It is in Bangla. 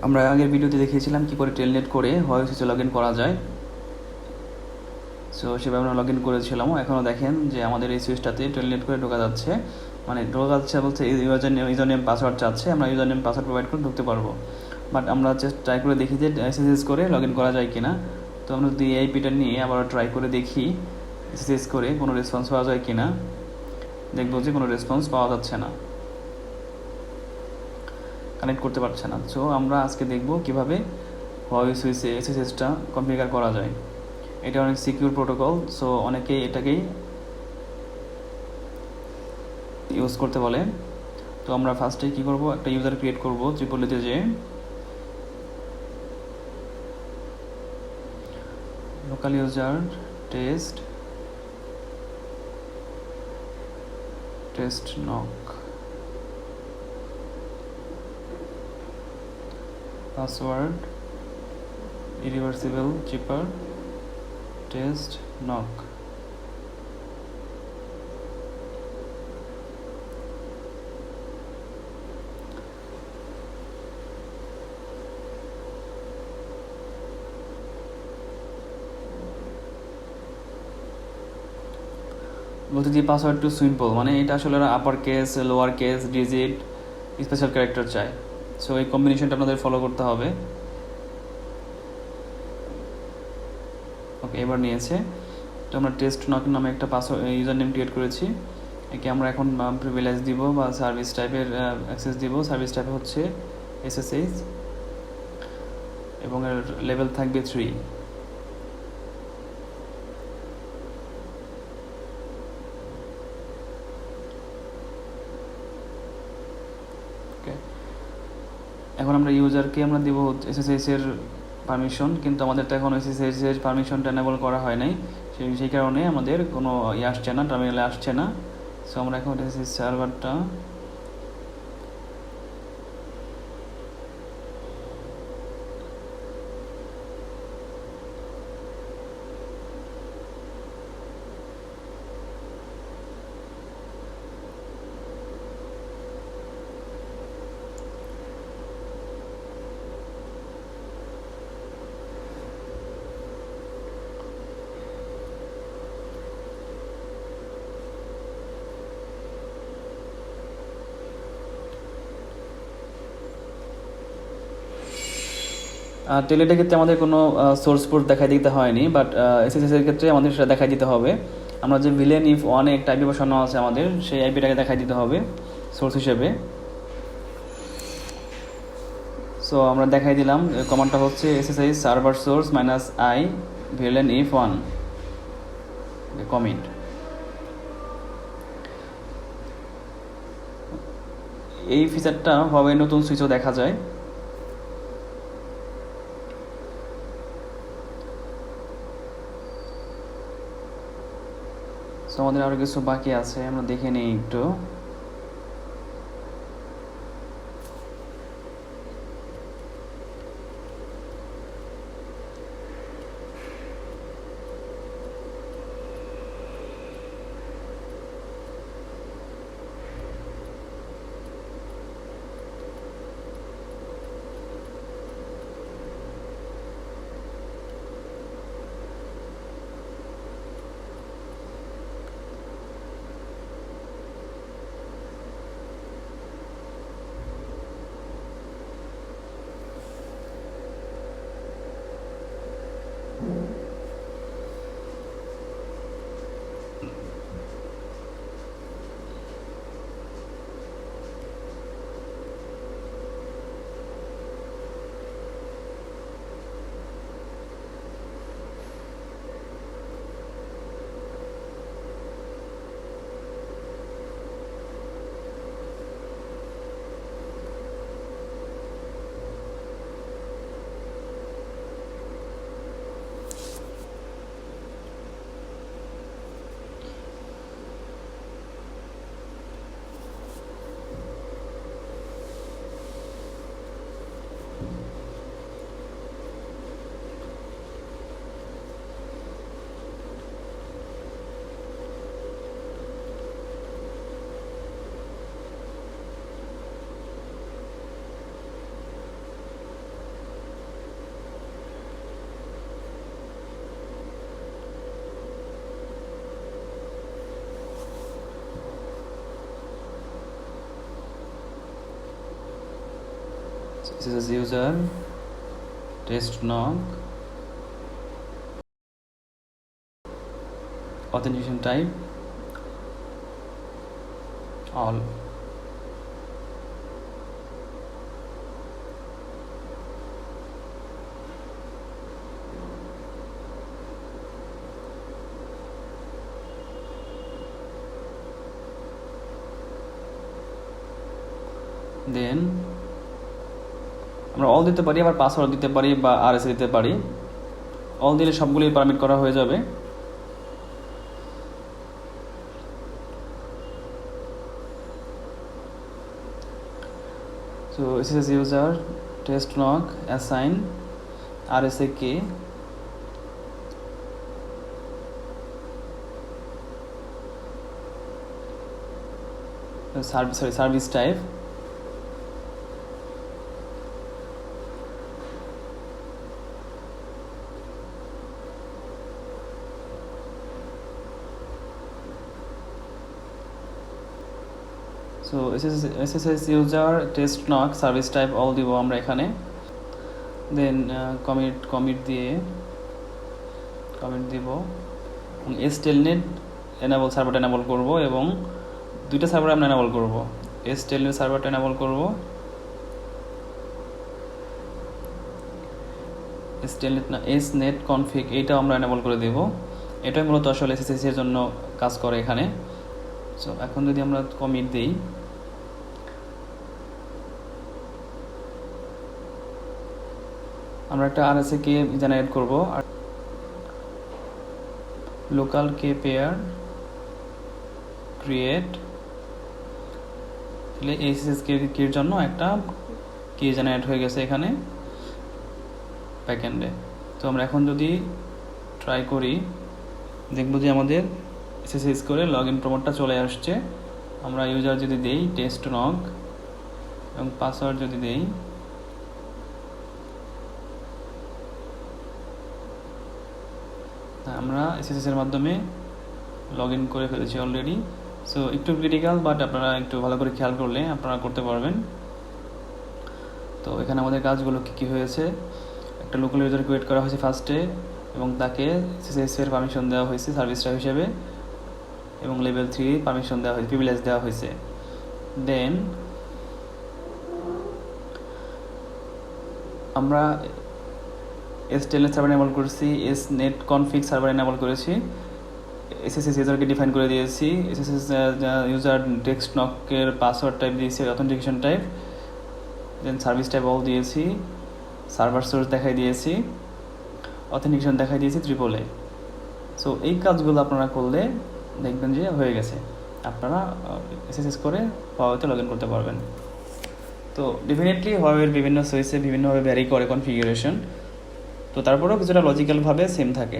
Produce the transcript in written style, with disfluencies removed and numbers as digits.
আমরা আগের ভিডিওতে দেখিয়েছিলাম কী করে টেলনেট করে Huawei সুইচে লগ ইন করা যায়। সো সেভাবে আমরা লগ ইন করেছিলাম। এখনও দেখেন যে আমাদের এই সুইচটাতে টেলনেট করে ঢোকা যাচ্ছে, মানে ঢোকা যাচ্ছে বলতে ইউজার নেম পাসওয়ার্ড চাচ্ছে, আমরা ইউজার নেম পাসওয়ার্ড প্রোভাইড করে ঢুকতে পারবো। বাট আমরা জাস্ট ট্রাই করে দেখি যে SSH করে লগ ইন করা যায় কি না। তো আমরা যদি এই আইপিটা নিয়ে আবার ট্রাই করে দেখি SSH করে কোনো রেসপন্স পাওয়া যায় কি না। দেখবো যে কোনো রেসপন্স পাওয়া যাচ্ছে না, কানেক্ট করতে পারছে না। সো আমরা আজকে দেখব কিভাবে Huawei সুইচে SSHটা কনফিগার করা যায়। এটা অনেক সিকিউর প্রোটোকল, সো অনেকেই এটাকেই ইউজ করতে বলে। তো আমরা ফার্স্টে কী করব, একটা ইউজার ক্রিয়েট করব ত্রিপলিতে যে local user test knock, password irreversible cheaper test knock। বলতে যে পাসওয়ার্ড টু সিম্পল, মানে এটা আসলে upper case, lower case, digit, special character চায়। সো এই কম্বিনেশনটা আপনাদের ফলো করতে হবে। ওকে, এবার নিয়েছে। তো আমরা টেস্ট নক নামে একটা পাসওয়ার্ড ইউজার নেম ক্রিয়েট করেছি। একে আমরা এখন প্রিভিলেজ দিব বা সার্ভিস টাইপের অ্যাক্সেস দিব। সার্ভিস টাইপে হচ্ছে SSH এবং এর লেভেল থাকবে 3। এখন আমরা ইউজারকে আমরা দিব SSH এর পারমিশন, কিন্তু আমাদের তো এখন SSH এর পারমিশনটা এনেবল করা হয় নাই, সেই কারণে আমাদের কোনো আসছে না, টার্মিনালে আসছে না। সো আমরা এখন SSH সার্ভারটা টেলেটের ক্ষেত্রে আমাদের কোনো সোর্স পোর্ট দেখাই দিতে হয়নি, বাট SSH এর ক্ষেত্রে আমাদের সেটা দেখাই দিতে হবে। আমরা যে ভিলেন ইফ 1 একটা আইপি বসানো আছে আমাদের, সেই আইপিটাকে দেখাই দিতে হবে সোর্স হিসেবে। সো আমরা দেখাই দিলাম, কমান্ডটা হচ্ছে SSH server source -i villain if 1 commit. এই ফিচারটা Huawei নতুন সুইচও দেখা যায়। সো আমাদের আরও কিছু বাকি আছে, আমরা দেখে নিই একটু। SSH user test knock authentication type all. দেন আমরা অল দিতে পারি, আবার পাসওয়ার্ড দিতে পারি বা আরএসএ দিতে পারি। অল দিলে সবগুলোই পারমিট করা হয়ে যাবে। So SSH user test knock assign RSA key service type so SSH user test knock service type all দিব আমরা এখানে। দেন কমিট দিব telnet এনেবল সার্ভারটা এনেবল করব এবং দুইটা সার্ভার আমরা এনেবল করব। telnet সার্ভারটা এনেবল করব, telnet না snet config এইটাও আমরা এনেবল করে দেব। এটাই মূলত আসলে SSH এর জন্য কাজ করে এখানে। সো এখন যদি আমরা কমিট দেই, আমরা একটা আরএসএ কে জেনারেট করব। আর লোকাল কে পেয়ার ক্রিয়েট এসএসএস কির জন্য একটা কি জেনারেট হয়ে গেছে এখানে ব্যাকএন্ডে। তো আমরা এখন যদি ট্রাই করি, দেখব যে আমাদের SSH করে লগ ইন প্রমোটটা চলে আসছে। আমরা ইউজার যদি দেই টেস্ট নক এবং পাসওয়ার্ড যদি দেই, আমরা SSH এর মাধ্যমে লগ ইন করে ফেলেছি অলরেডি। সো একটু ক্রিটিক্যাল, বাট আপনারা একটু ভালো করে খেয়াল করলে আপনারা করতে পারবেন। তো এখানে আমাদের কাজগুলো কী হয়েছে, একটা লোকাল ইউজার ক্রিয়েট করা হয়েছে ফার্স্টে এবং তাকে SSH এর পারমিশন দেওয়া হয়েছে সার্ভিস টাইপ হিসেবে এবং লেভেল 3 পারমিশন দেওয়া হয়েছে, প্রিভিলেজ দেওয়া হয়েছে। দেন আমরা telnet সার্ভার এনেবল করেছি, snet config সার্ভার এনেবল করেছি, SSH ইউজারকে ডিফাইন করে দিয়েছি, SSH ইউজার টেক্সট নকের পাসওয়ার্ড টাইপ দিয়েছি অথেন্টিকেশন টাইপ, দেন সার্ভিস টাইপ অল দিয়েছি, সার্ভার সোর্স দেখাই দিয়েছি, অথেন্টিকেশন দেখাই দিয়েছি AAA। সো এই কাজগুলো আপনারা করলে দেখবেন যে হয়ে গেছে, আপনারা SSH করে Huawei-তে লগ ইন করতে পারবেন। তো ডেফিনেটলি Huawei-এর বিভিন্ন সুইচে বিভিন্নভাবে ভ্যারি করে কনফিগারেশন, তো তারপরেও কিছুটা লজিক্যালভাবে সেম থাকে।